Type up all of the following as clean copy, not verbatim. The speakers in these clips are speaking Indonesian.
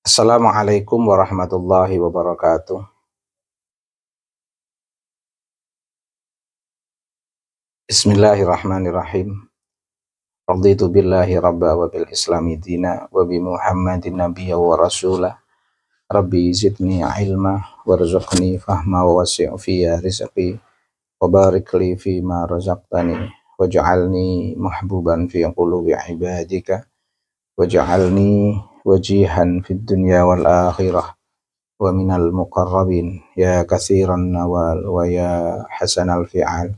Assalamualaikum warahmatullahi wabarakatuh. Bismillahirrahmanirrahim. Raditu billahi rabba wa bil islami dina wa bi Muhammadin nabiyya wa rasulah. Rabbi zidni ilma warzuqni fahma wa wasi' fiyya rizqi wa barik li fi ma razaqtani waj'alni mahbuban fi qulubi ibadika waj'alni wajihan fid dunya wal akhirah wa minal muqarrabin ya katsiran nawal wa ya hasanal fi'al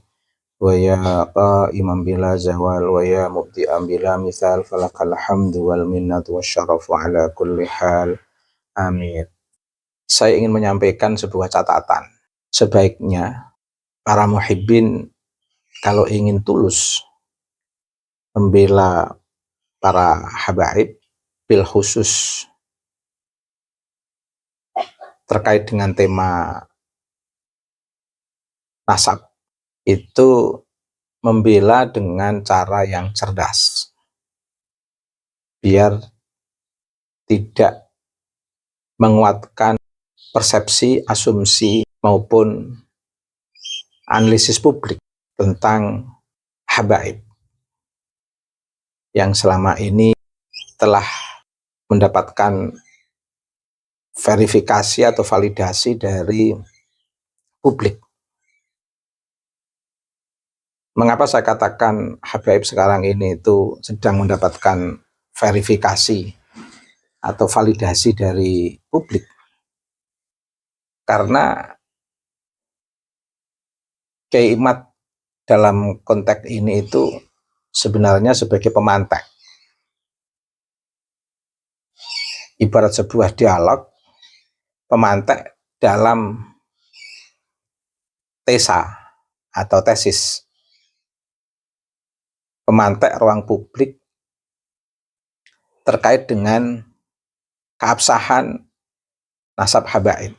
wa ya qa'iman bila zawal wa ya mubdi'an bila misal falakal hamdu wal minnatu wasyarafu ala kulli hal. Amin. Saya ingin menyampaikan sebuah catatan. Sebaiknya para muhibbin kalau ingin tulus membela para habaib, bil khusus terkait dengan tema nasab, itu membela dengan cara yang cerdas, biar tidak menguatkan persepsi, asumsi maupun analisis publik tentang habaib yang selama ini telah mendapatkan verifikasi atau validasi dari publik. Mengapa saya katakan habaib sekarang ini itu sedang mendapatkan verifikasi atau validasi dari publik? Karena Kiai Imad dalam konteks ini itu sebenarnya sebagai pemantek. Ibarat sebuah dialog, pemantek dalam tesa atau tesis. Pemantek ruang publik terkait dengan keabsahan nasab habaib.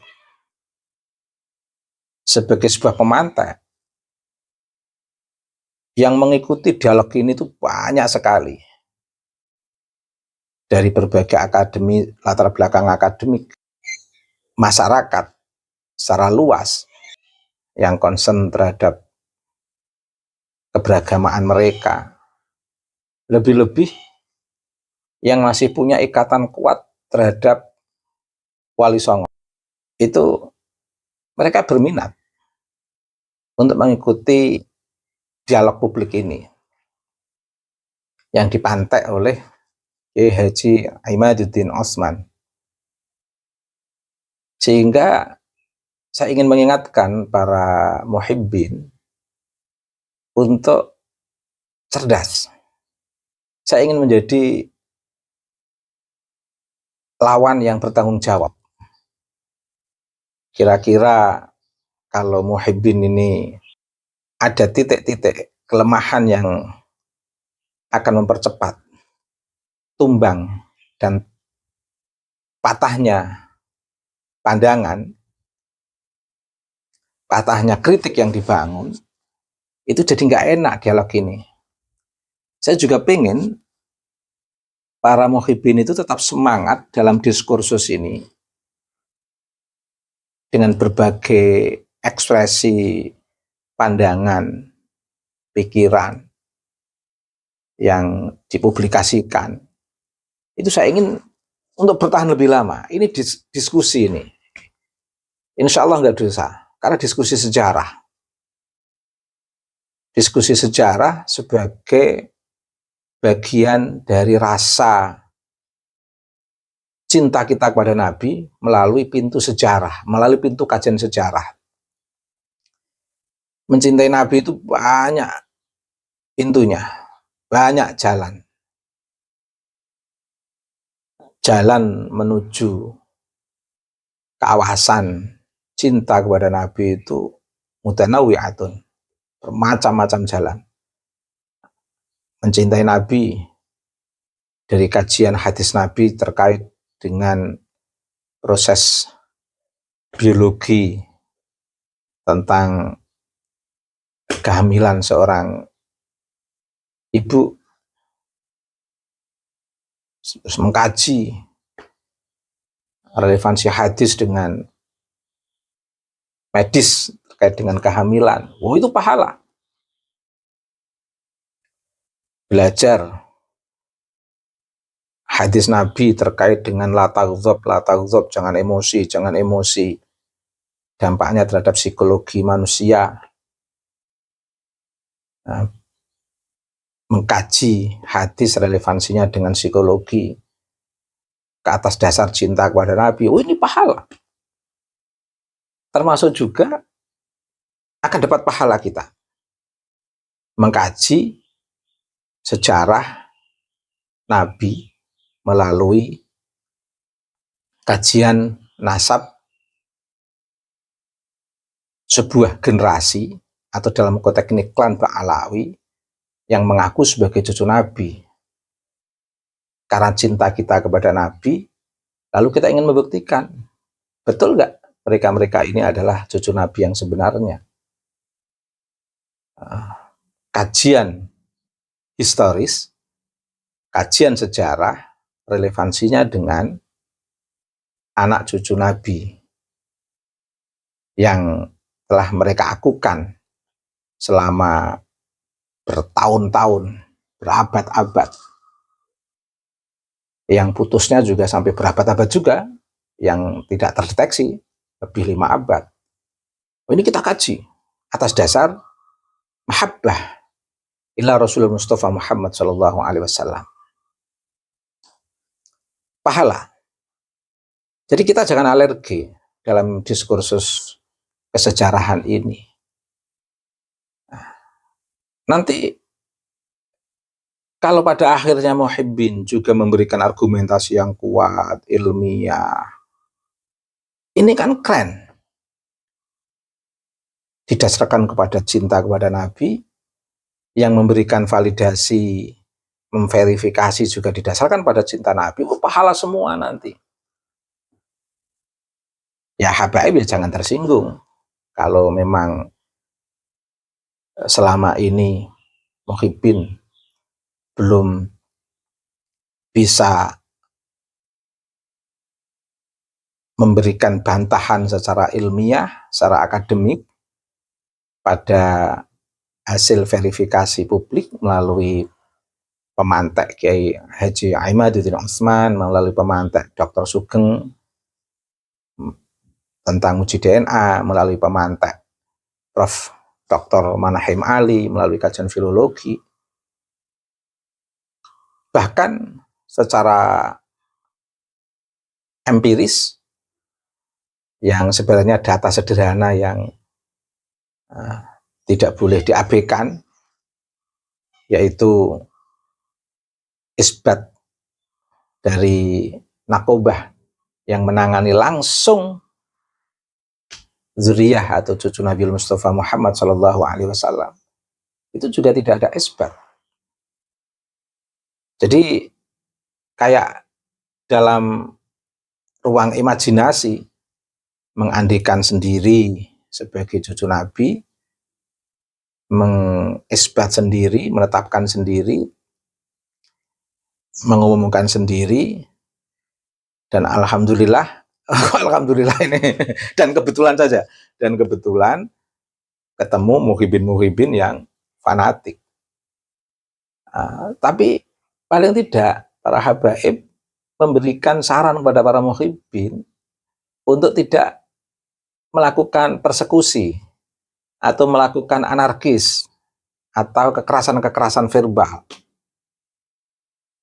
Sebagai sebuah pemantek yang mengikuti dialog ini itu banyak sekali. Dari berbagai akademi, latar belakang akademik, masyarakat secara luas yang concern terhadap keberagamaan mereka. Lebih-lebih yang masih punya ikatan kuat terhadap Wali Songo. Itu mereka berminat untuk mengikuti dialog publik ini yang dipantek oleh Kiai Haji Imaduddin Osman. Sehingga saya ingin mengingatkan para muhibbin untuk cerdas. Saya ingin menjadi lawan yang bertanggung jawab. Kira-kira kalau muhibbin ini ada titik-titik kelemahan yang akan mempercepat tumbang dan patahnya pandangan, patahnya kritik yang dibangun, itu jadi nggak enak dialog ini. Saya juga pengen para muhibbin itu tetap semangat dalam diskursus ini dengan berbagai ekspresi pandangan, pikiran yang dipublikasikan. Itu saya ingin untuk bertahan lebih lama. Ini diskusi ini. Insya Allah nggak dosa, karena diskusi sejarah. Diskusi sejarah sebagai bagian dari rasa cinta kita kepada Nabi melalui pintu sejarah, melalui pintu kajian sejarah. Mencintai Nabi itu banyak pintunya, banyak jalan. Jalan menuju keawasan cinta kepada Nabi itu mutanawwi'atun, bermacam-macam jalan. Mencintai Nabi dari kajian hadis Nabi terkait dengan proses biologi tentang kehamilan seorang ibu, terus mengkaji relevansi hadis dengan medis terkait dengan kehamilan, itu pahala. Belajar hadis Nabi terkait dengan la taghdab, jangan emosi, dampaknya terhadap psikologi manusia. Nah, mengkaji hadis relevansinya dengan psikologi ke atas dasar cinta kepada Nabi, ini pahala. Termasuk juga akan dapat pahala kita mengkaji sejarah Nabi melalui kajian nasab sebuah generasi atau dalam konteks ini klan Ba'alawi yang mengaku sebagai cucu Nabi. Karena cinta kita kepada Nabi, lalu kita ingin membuktikan, betul nggak mereka-mereka ini adalah cucu Nabi yang sebenarnya. Kajian historis, kajian sejarah, relevansinya dengan anak cucu Nabi yang telah mereka akukan selama bertahun-tahun, berabad-abad, yang putusnya juga sampai berabad-abad juga, yang tidak terdeteksi lebih 5 abad. Ini kita kaji atas dasar mahabbah ila Rasulullah Mustafa Muhammad sallallahu alaihi wasallam. Pahala. Jadi kita jangan alergi dalam diskursus kesejarahan ini. Nanti kalau pada akhirnya muhibbin juga memberikan argumentasi yang kuat, ilmiah, ini kan keren. Didasarkan kepada cinta kepada Nabi, yang memberikan validasi, memverifikasi juga didasarkan pada cinta Nabi, pahala semua nanti. Ya habaib jangan tersinggung. Kalau memang selama ini muhibbin belum bisa memberikan bantahan secara ilmiah, secara akademik pada hasil verifikasi publik melalui pemantek Kiai Haji Imaduddin Utsman, melalui pemantek Dr. Sugeng tentang uji DNA, melalui pemantek Prof. Dr. Manahim Ali, melalui kajian filologi, bahkan secara empiris yang sebenarnya data sederhana yang tidak boleh diabaikan, yaitu isbat dari Nakobah yang menangani langsung zuriyah atau cucu Nabi Mustafa Muhammad sallallahu alaihi wasallam, itu juga tidak ada isbat. Jadi kayak dalam ruang imajinasi mengandikan sendiri sebagai cucu Nabi, mengisbat sendiri, menetapkan sendiri, mengumumkan sendiri, dan alhamdulillah ini dan kebetulan saja, dan kebetulan ketemu muhibin yang fanatik. Tapi paling tidak para habaib memberikan saran kepada para muhibin untuk tidak melakukan persekusi atau melakukan anarkis atau kekerasan-kekerasan verbal,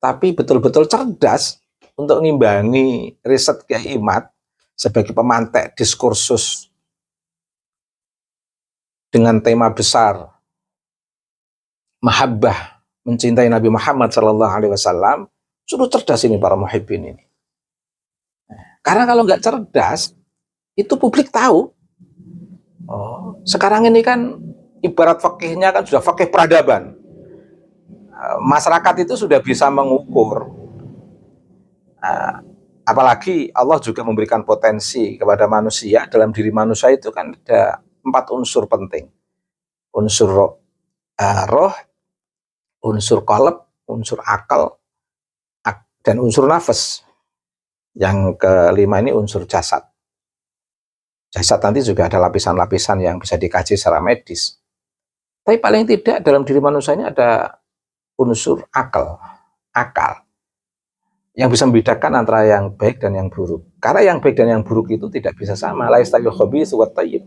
tapi betul-betul cerdas untuk mengimbangi riset Kiai Imad sebagai pemantek diskursus dengan tema besar mahabbah, mencintai Nabi Muhammad sallallahu alaihi wasallam. Suruh cerdas ini para muhibbin ini. Karena kalau nggak cerdas, itu publik tahu. Sekarang ini kan ibarat fakihnya kan sudah fakih peradaban. Masyarakat itu sudah bisa mengukur. Apalagi Allah juga memberikan potensi kepada manusia. Dalam diri manusia itu kan ada 4 unsur penting. Unsur roh, unsur qalb, unsur akal, dan unsur nafas. Yang kelima ini unsur jasad. Jasad nanti juga ada lapisan-lapisan yang bisa dikaji secara medis. Tapi paling tidak dalam diri manusia ini ada unsur akal. Akal yang bisa membedakan antara yang baik dan yang buruk. Karena yang baik dan yang buruk itu tidak bisa sama. La yastawil khabitsu wat thayyib.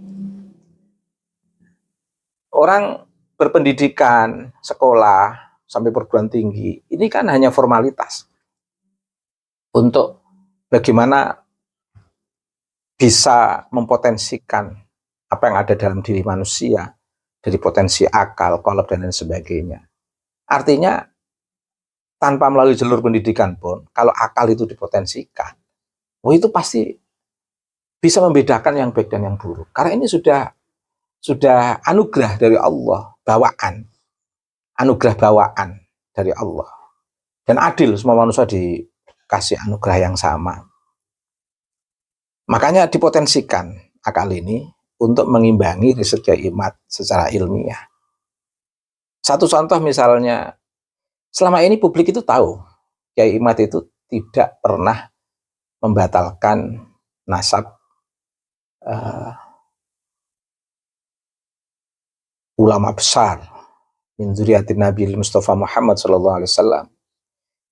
Orang berpendidikan, sekolah, sampai perguruan tinggi, ini kan hanya formalitas untuk bagaimana bisa mempotensikan apa yang ada dalam diri manusia, dari potensi akal, kolab, dan lain sebagainya. Artinya, tanpa melalui jalur pendidikan pun, kalau akal itu dipotensikan, itu pasti bisa membedakan yang baik dan yang buruk. Karena ini sudah anugerah dari Allah, anugerah bawaan dari Allah. Dan adil, semua manusia dikasih anugerah yang sama. Makanya dipotensikan akal ini untuk mengimbangi riset Kyai Imad secara ilmiah. Satu contoh misalnya, selama ini publik itu tahu Kyai Imad itu tidak pernah membatalkan nasab ulama besar min dzurriyyatin Nabi Mustafa Muhammad sallallahu alaihi wasallam,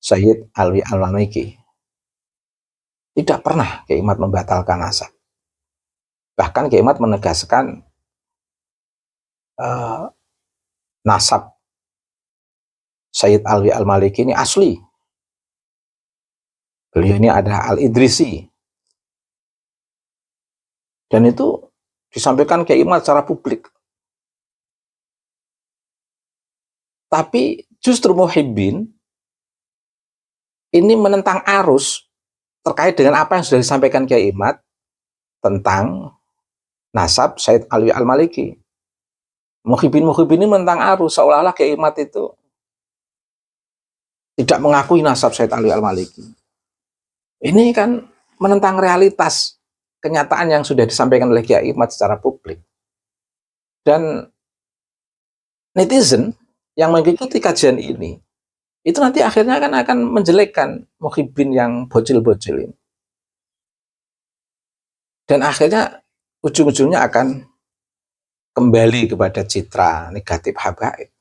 Sayyid Alwi Al-Maliki. Tidak pernah Kyai Imad membatalkan nasab. Bahkan Kyai Imad menegaskan nasab Sayyid Alwi Al-Maliki ini asli. Beliau ini ada Al-Idrisi. Dan itu disampaikan Kyai Imad secara publik. Tapi justru Muhibbin ini menentang arus terkait dengan apa yang sudah disampaikan Kyai Imad tentang nasab Sayyid Alwi Al-Maliki. Muhibbin ini menentang arus, seolah-olah Kyai Imad itu tidak mengakui nasab Sayyid Alwi Al-Maliki. Ini kan menentang realitas kenyataan yang sudah disampaikan oleh Kyai Imad secara publik. Dan netizen yang mengikuti kajian ini, itu nanti akhirnya akan menjelekkan Muhibbin yang bocil-bocil ini. Dan akhirnya ujung-ujungnya akan kembali kepada citra negatif Habaib.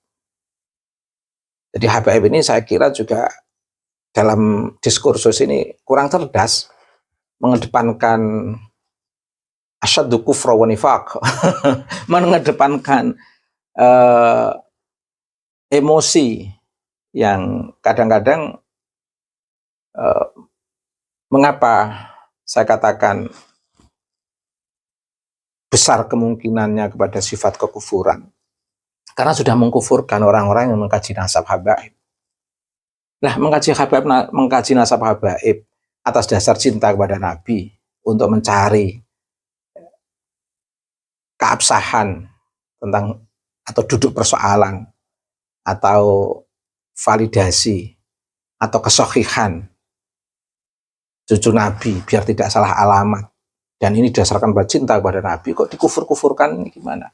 Jadi Habaib ini saya kira juga dalam diskursus ini kurang cerdas, mengedepankan asyaddu kufra wa nifaq, mengedepankan emosi yang kadang-kadang mengapa saya katakan besar kemungkinannya kepada sifat kekufuran, karena sudah mengkufurkan orang-orang yang mengkaji nasab Habaib. Nah, mengkaji nasab Habaib atas dasar cinta kepada Nabi untuk mencari keabsahan tentang atau duduk persoalan atau validasi atau kesohihan cucu Nabi biar tidak salah alamat, dan ini didasarkan pada cinta kepada Nabi, kok dikufur-kufurkan, ini gimana?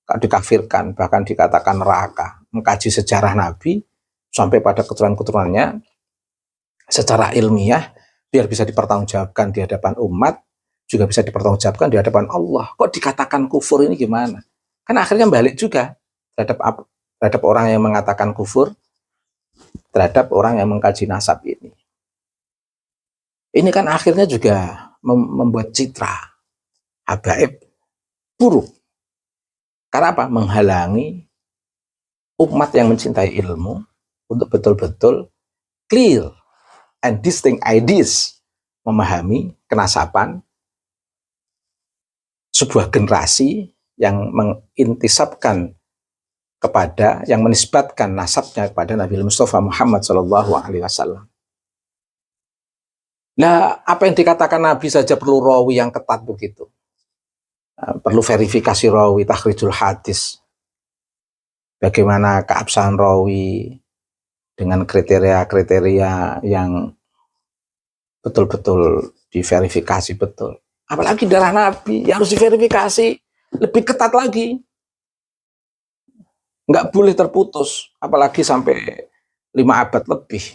Kok dikafirkan, bahkan dikatakan neraka. Mengkaji sejarah Nabi sampai pada keturunan-keturunannya secara ilmiah biar bisa dipertanggungjawabkan di hadapan umat, juga bisa dipertanggungjawabkan di hadapan Allah. Kok dikatakan kufur, ini gimana? Kan akhirnya balik juga terhadap orang yang mengatakan kufur, terhadap orang yang mengkaji nasab ini. Ini kan akhirnya juga membuat citra Habaib buruk. Karena apa? Menghalangi umat yang mencintai ilmu untuk betul-betul clear and distinct ideas, memahami kenasaban sebuah generasi yang mengintisabkan kepada, yang menisbatkan nasabnya kepada Nabi Mustafa Muhammad SAW. Nah, apa yang dikatakan Nabi saja perlu rawi yang ketat begitu. Perlu verifikasi rawi, takhrijul hadis. Bagaimana keabsahan rawi dengan kriteria-kriteria yang betul-betul diverifikasi betul. Apalagi darah Nabi yang harus diverifikasi lebih ketat lagi. Nggak boleh terputus, apalagi sampai 5 abad lebih.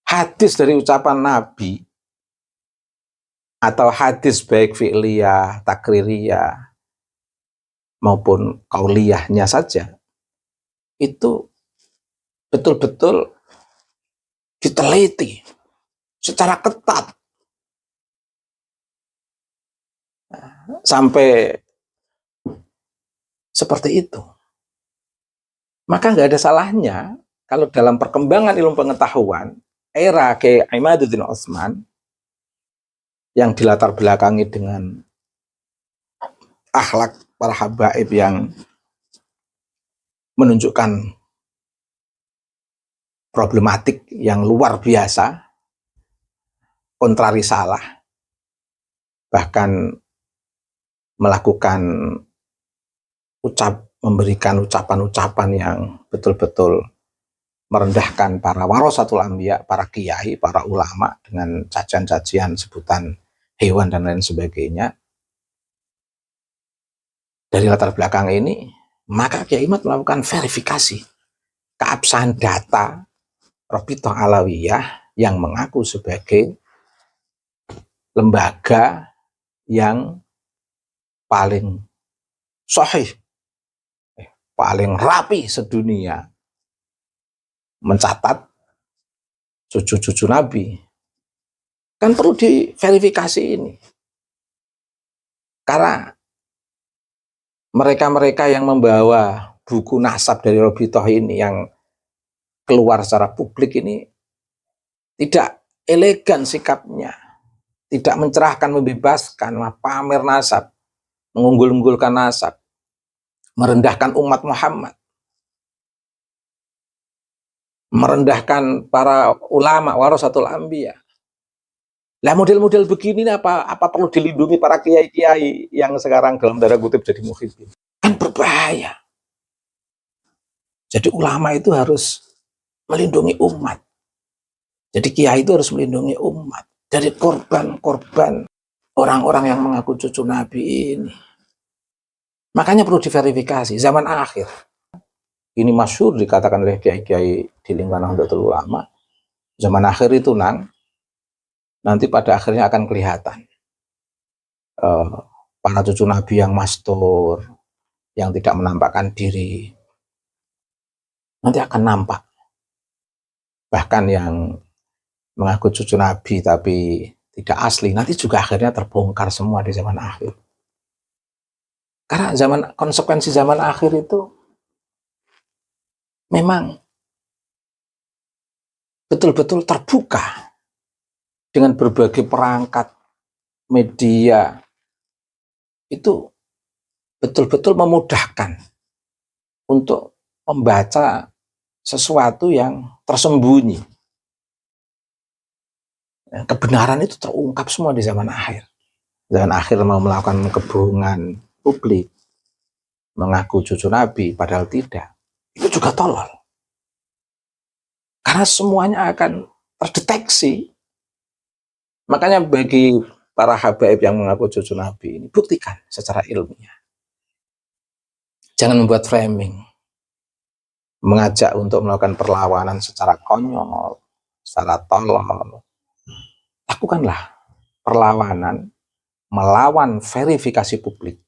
hadis dari ucapan Nabi atau hadis baik fi'liyah, takririyah maupun kauliyahnya saja itu betul-betul diteliti secara ketat sampai seperti itu. Maka nggak ada salahnya kalau dalam perkembangan ilmu pengetahuan era Kiai Imaduddin Utsman yang dilatar belakangi dengan akhlak para habaib yang menunjukkan problematik yang luar biasa, kontrari salah, bahkan melakukan memberikan ucapan-ucapan yang betul-betul merendahkan para warasatul anbiya, para kiai, para ulama dengan cacian-cacian sebutan hewan dan lain sebagainya. Dari latar belakang ini, maka Kiai Imad melakukan verifikasi keabsahan data Rabithah Alawiyah yang mengaku sebagai lembaga yang paling sahih, paling rapi sedunia mencatat cucu-cucu Nabi. Kan perlu diverifikasi ini. Karena mereka-mereka yang membawa buku nasab dari Rabithah ini yang keluar secara publik ini tidak elegan sikapnya, tidak mencerahkan, membebaskan, pamer nasab, mengunggul-unggulkan nasab, merendahkan umat Muhammad, merendahkan para ulama warasatul anbiya. Lah model-model begini apa perlu dilindungi para kiai-kiai yang sekarang dalam tanda kutip jadi muhibin? Kan berbahaya. Jadi ulama itu harus melindungi umat. Jadi kiai itu harus melindungi umat dari korban-korban orang-orang yang mengaku cucu Nabi ini. Makanya perlu diverifikasi zaman akhir. Ini masyhur dikatakan oleh kiai-kiai di lingkungan Nahdlatul Ulama. Zaman akhir itu nanti pada akhirnya akan kelihatan para cucu Nabi yang mastur, yang tidak menampakkan diri, nanti akan nampak. Bahkan yang mengaku cucu Nabi tapi tidak asli, nanti juga akhirnya terbongkar semua di zaman akhir. Karena konsekuensi zaman akhir itu memang betul-betul terbuka dengan berbagai perangkat media, itu betul-betul memudahkan untuk membaca sesuatu yang tersembunyi. Kebenaran itu terungkap semua di zaman akhir. Zaman akhir mau melakukan kebohongan publik, mengaku cucu Nabi padahal tidak, itu juga tolol. Karena semuanya akan terdeteksi. Makanya bagi para habaib yang mengaku cucu Nabi ini, buktikan secara ilmiah. Jangan membuat framing, mengajak untuk melakukan perlawanan secara konyol, secara tolol. Lakukanlah perlawanan melawan verifikasi publik,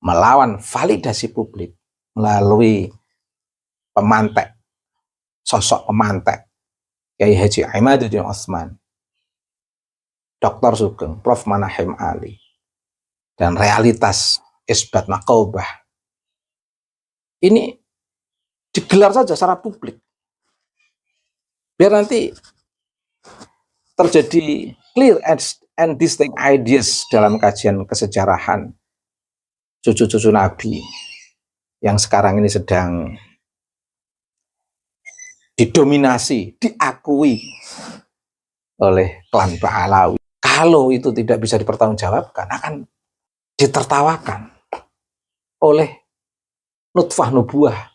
melawan validasi publik melalui pemantek, sosok pemantek Kiai Haji Imaduddin Utsman, Dr. Sugeng, Prof. Manahim Ali, dan realitas Isbat Naqobah. Ini digelar saja secara publik. Biar nanti terjadi clear and distinct ideas dalam kajian kesejarahan cucu-cucu Nabi yang sekarang ini sedang didominasi, diakui oleh klan Ba'alawi. Kalau itu tidak bisa dipertanggungjawabkan, akan ditertawakan oleh nutfah nubuah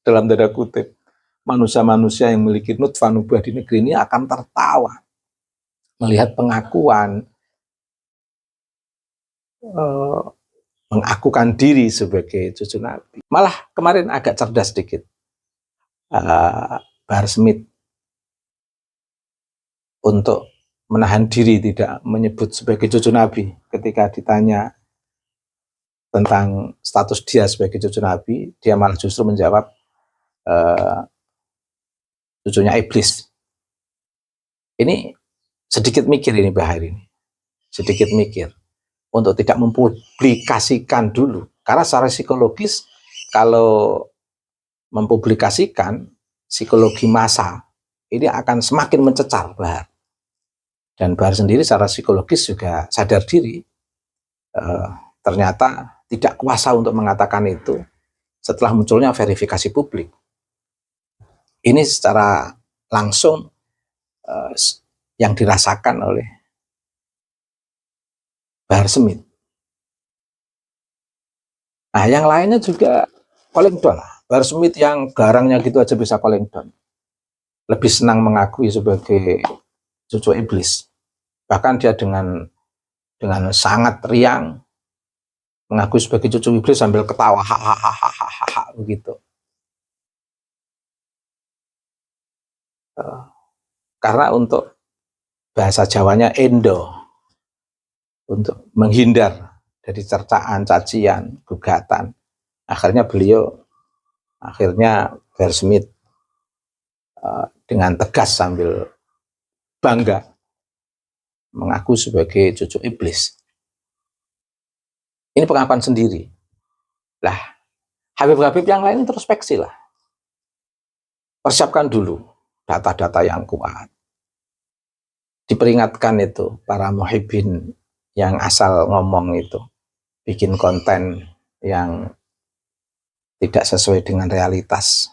dalam tanda kutip. Manusia-manusia yang memiliki nutfah nubuah di negeri ini akan tertawa melihat pengakuan mengakukan diri sebagai cucu Nabi. Malah kemarin agak cerdas sedikit Bahar Smith untuk menahan diri tidak menyebut sebagai cucu Nabi. Ketika ditanya tentang status dia sebagai cucu Nabi, dia malah justru menjawab cucunya iblis. Ini sedikit mikir ini Bahar ini, sedikit mikir untuk tidak mempublikasikan dulu, karena secara psikologis kalau mempublikasikan psikologi massa ini akan semakin mencecar Bahar, dan Bahar sendiri secara psikologis juga sadar diri ternyata tidak kuasa untuk mengatakan itu setelah munculnya verifikasi publik. Ini secara langsung yang dirasakan oleh Bahar Smith. Nah, yang lainnya juga calling down. Bahar Smith yang garangnya gitu aja bisa calling down. Lebih senang mengakui sebagai cucu iblis. Bahkan dia dengan sangat riang mengakui sebagai cucu iblis sambil ketawa hahaha begitu. Karena untuk bahasa Jawanya endo, untuk menghindar dari cercaan, cacian, gugatan, akhirnya Bahar Smith dengan tegas sambil bangga mengaku sebagai cucu iblis. Ini pengakuan sendiri. Lah, Habib-habib yang lain introspeksi lah. Persiapkan dulu data-data yang kuat. Diperingatkan itu para muhibbin yang asal ngomong itu, bikin konten yang tidak sesuai dengan realitas.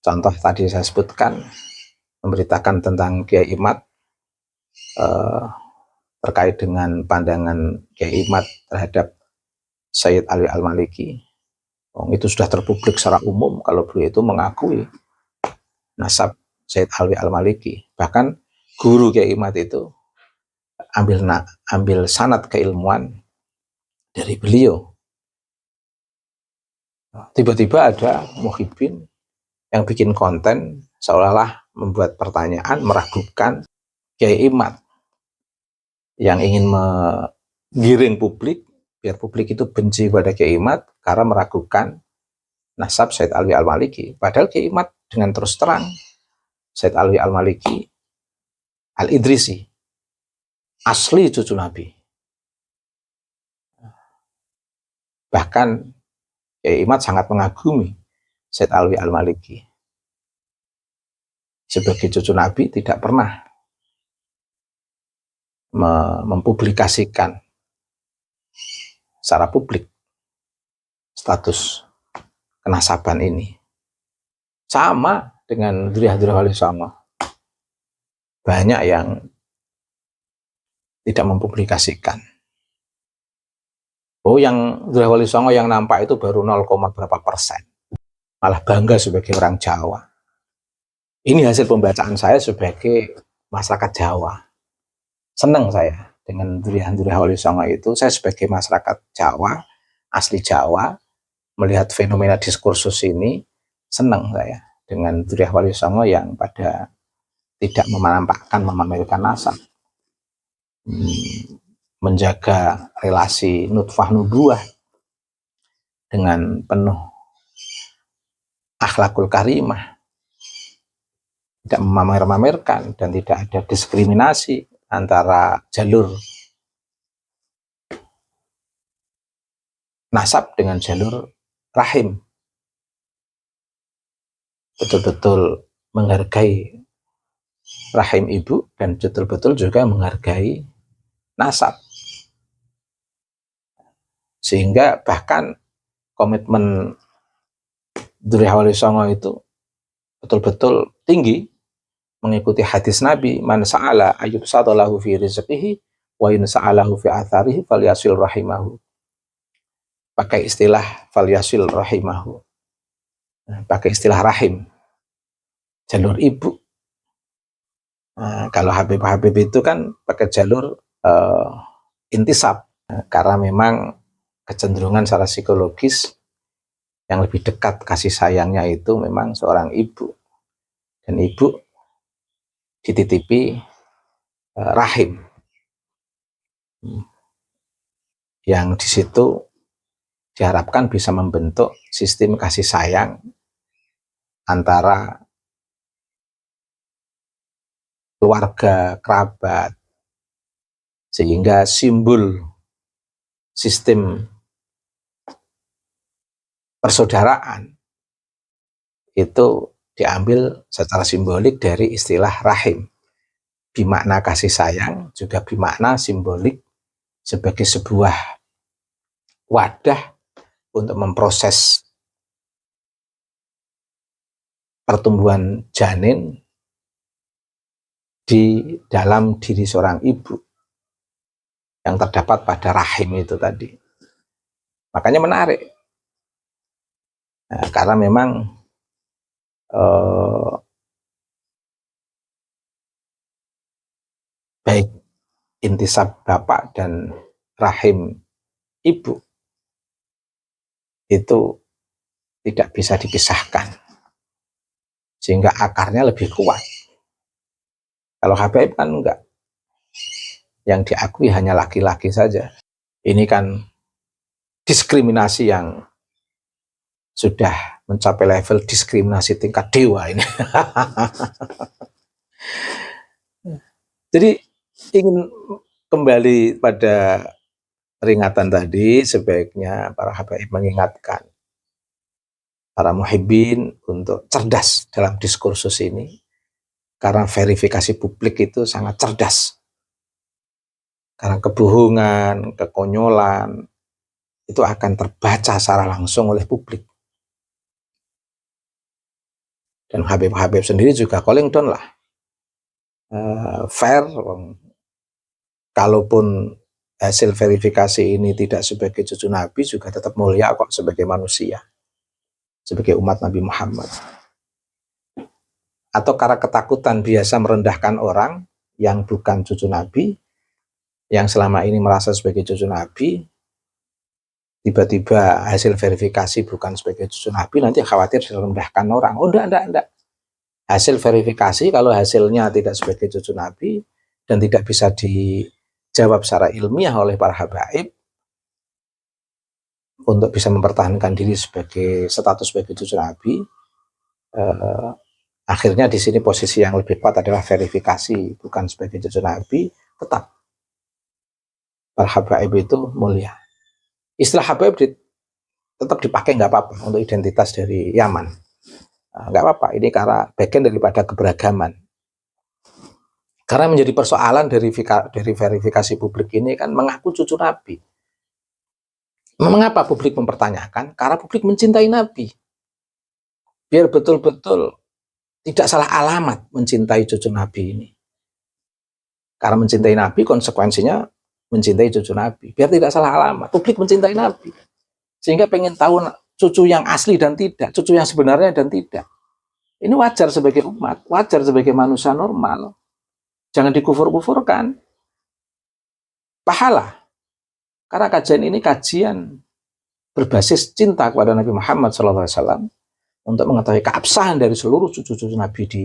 Contoh tadi saya sebutkan, memberitakan tentang Kiai Imad terkait dengan pandangan Kiai Imad terhadap Sayyid Alwi Al-Maliki. Itu sudah terpublik secara umum kalau beliau itu mengakui nasab Sayyid Alwi Al-Maliki. Bahkan guru Kiai Imad itu ambil sanad keilmuan dari beliau. Tiba-tiba ada muhibbin yang bikin konten seolah-olah membuat pertanyaan, meragukan Kiai Imad yang ingin menggiring publik biar publik itu benci pada Kiai Imad karena meragukan nasab Sayyid Alwi Al-Maliki. Padahal Kiai Imad dengan terus terang, Sayyid Alwi Al-Maliki Al-Idrisi asli cucu Nabi. Bahkan Kiai Imad sangat mengagumi Sayyid Alwi Al-Maliki sebagai cucu Nabi, tidak pernah mempublikasikan secara publik status kenasaban ini. Sama dengan Dzurriyyah Wali Songo, banyak yang tidak mempublikasikan. Yang Dzurriyyah Wali Songo yang nampak itu baru 0, berapa persen, malah bangga sebagai orang Jawa. Ini hasil pembacaan saya sebagai masyarakat Jawa. Senang saya dengan Dzurriyyah Wali Songo itu. Saya sebagai masyarakat Jawa, asli Jawa, melihat fenomena diskursus ini, senang saya dengan Dzurriyyah Wali Songo yang pada tidak memamerkan nasab, menjaga relasi nutfah nubuah dengan penuh akhlakul karimah, tidak memamer-mamerkan dan tidak ada diskriminasi antara jalur nasab dengan jalur rahim. Betul-betul menghargai rahim ibu dan betul-betul juga menghargai nasab. Sehingga bahkan komitmen Dzurriyyah Wali Songo itu betul-betul tinggi, mengikuti hadis Nabi, man sa'ala ayyub sadalahu fi rizqihi wa in sa'alahu fi atharihi falyasil rahimahu. Pakai istilah falyasil rahimahu, pakai istilah rahim, jalur ibu. Kalau Habib-habib itu kan pakai jalur intisab, karena memang kecenderungan secara psikologis yang lebih dekat kasih sayangnya itu memang seorang ibu, dan ibu dititipi rahim, yang di situ diharapkan bisa membentuk sistem kasih sayang antara keluarga, kerabat, sehingga simbol sistem persaudaraan itu diambil secara simbolik dari istilah rahim. Bimakna kasih sayang, juga bimakna simbolik sebagai sebuah wadah untuk memproses pertumbuhan janin di dalam diri seorang ibu yang terdapat pada rahim itu tadi. Makanya menarik, karena memang baik intisab bapak dan rahim ibu itu tidak bisa dipisahkan, sehingga akarnya lebih kuat. Kalau Habaib kan enggak, yang diakui hanya laki-laki saja. Ini kan diskriminasi yang sudah mencapai level diskriminasi tingkat dewa ini. Jadi ingin kembali pada peringatan tadi, sebaiknya para habaib mengingatkan para muhibbin untuk cerdas dalam diskursus ini, karena verifikasi publik itu sangat cerdas. Karena kebohongan, kekonyolan itu akan terbaca secara langsung oleh publik. Dan Habib-Habib sendiri juga calling down lah, fair. Kalaupun hasil verifikasi ini tidak sebagai cucu Nabi, juga tetap mulia kok sebagai manusia, sebagai umat Nabi Muhammad. Atau karena ketakutan biasa merendahkan orang yang bukan cucu Nabi, yang selama ini merasa sebagai cucu Nabi, tiba-tiba hasil verifikasi bukan sebagai cucu Nabi, nanti khawatir direndahkan orang. Oh enggak. Hasil verifikasi kalau hasilnya tidak sebagai cucu Nabi dan tidak bisa dijawab secara ilmiah oleh para habaib untuk bisa mempertahankan diri sebagai status sebagai cucu Nabi, akhirnya di sini posisi yang lebih kuat adalah verifikasi bukan sebagai cucu Nabi. Tetap para habaib itu mulia. Istilah habaib tetap dipakai, nggak apa-apa, untuk identitas dari Yaman. Nggak apa-apa, ini karena bagian daripada keberagaman. Karena menjadi persoalan dari verifikasi publik ini kan mengaku cucu Nabi. Mengapa publik mempertanyakan? Karena publik mencintai Nabi. Biar betul-betul tidak salah alamat mencintai cucu Nabi ini. Karena mencintai Nabi konsekuensinya mencintai cucu Nabi. Biar tidak salah alamat, publik mencintai Nabi. Sehingga pengen tahu cucu yang asli dan tidak, cucu yang sebenarnya dan tidak. Ini wajar sebagai umat, wajar sebagai manusia normal. Jangan dikufur-kufurkan. Pahala. Karena kajian ini kajian berbasis cinta kepada Nabi Muhammad SAW untuk mengetahui keabsahan dari seluruh cucu-cucu Nabi di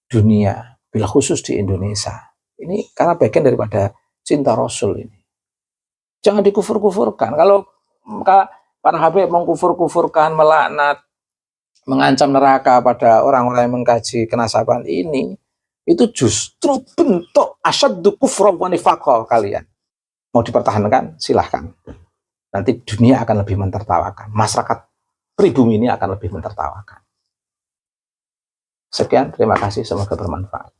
dunia, bila khusus di Indonesia. Ini karena bagian daripada cinta Rasul ini. Jangan dikufur-kufurkan. Kalau para habib mengkufur-kufurkan, melaknat, mengancam neraka pada orang-orang yang mengkaji kenasaban ini, itu justru bentuk asyaddu kufra wa nifaqah kalian. Mau dipertahankan, silahkan. Nanti dunia akan lebih mentertawakan. Masyarakat pribumi ini akan lebih mentertawakan. Sekian, terima kasih, semoga bermanfaat.